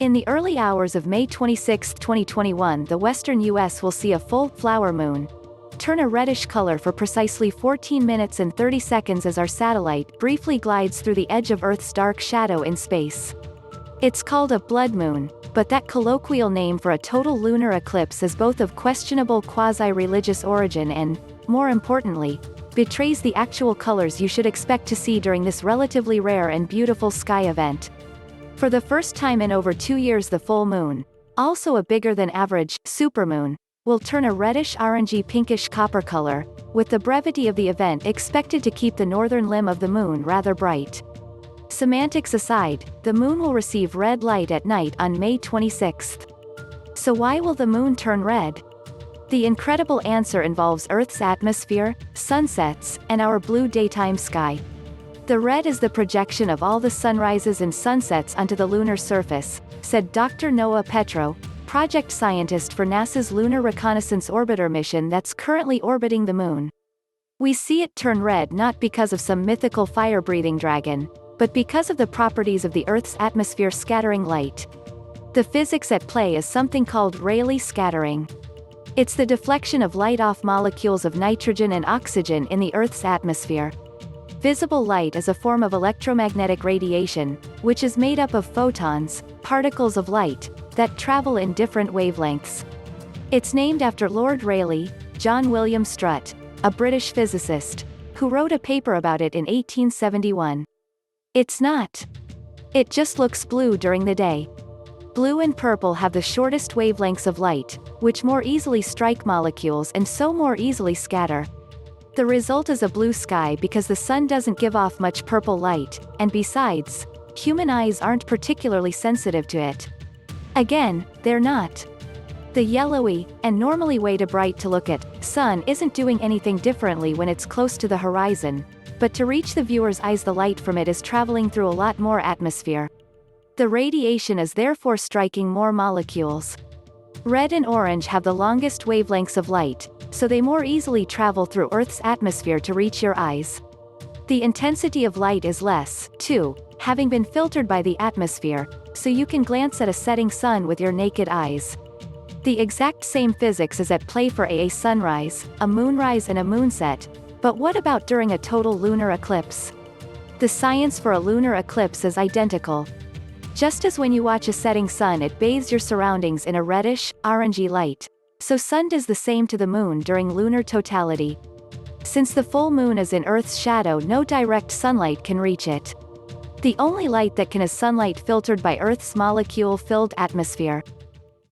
In the early hours of May 26, 2021, the western U.S. will see a full flower moon turn a reddish color for precisely 14 minutes and 30 seconds as our satellite briefly glides through the edge of Earth's dark shadow in space. It's called a blood moon, but that colloquial name for a total lunar eclipse is both of questionable quasi-religious origin and, more importantly, betrays the actual colors you should expect to see during this relatively rare and beautiful sky event. For the first time in over 2 years, the full moon, also a bigger than average supermoon, will turn a reddish-orangey-pinkish-copper color, with the brevity of the event expected to keep the northern limb of the moon rather bright. Semantics aside, the moon will receive red light at night on May 26. So why will the moon turn red? The incredible answer involves Earth's atmosphere, sunsets, and our blue daytime sky. The red is the projection of all the sunrises and sunsets onto the lunar surface, said Dr. Noah Petro, project scientist for NASA's Lunar Reconnaissance orbiter mission that's currently orbiting the moon. We see it turn red not because of some mythical fire-breathing dragon, but because of the properties of the Earth's atmosphere scattering light. The physics at play is something called Rayleigh scattering. It's the deflection of light off molecules of nitrogen and oxygen in the Earth's atmosphere. Visible light is a form of electromagnetic radiation, which is made up of photons, particles of light, that travel in different wavelengths. It's named after Lord Rayleigh, John William Strutt, a British physicist, who wrote a paper about it in 1871. It's not. It just looks blue during the day. Blue and purple have the shortest wavelengths of light, which more easily strike molecules and so more easily scatter. The result is a blue sky because the sun doesn't give off much purple light, and besides, human eyes aren't particularly sensitive to it. Again, they're not. The yellowy, and normally way too bright to look at, sun isn't doing anything differently when it's close to the horizon, but to reach the viewer's eyes the light from it is traveling through a lot more atmosphere. The radiation is therefore striking more molecules. Red and orange have the longest wavelengths of light, so they more easily travel through Earth's atmosphere to reach your eyes. The intensity of light is less, too, having been filtered by the atmosphere, so you can glance at a setting sun with your naked eyes. The exact same physics is at play for a sunrise, a moonrise and a moonset, but what about during a total lunar eclipse? The science for a lunar eclipse is identical. Just as when you watch a setting sun it bathes your surroundings in a reddish, orangey light, so sun does the same to the moon during lunar totality. Since the full moon is in Earth's shadow, no direct sunlight can reach it. The only light that can is sunlight filtered by Earth's molecule-filled atmosphere.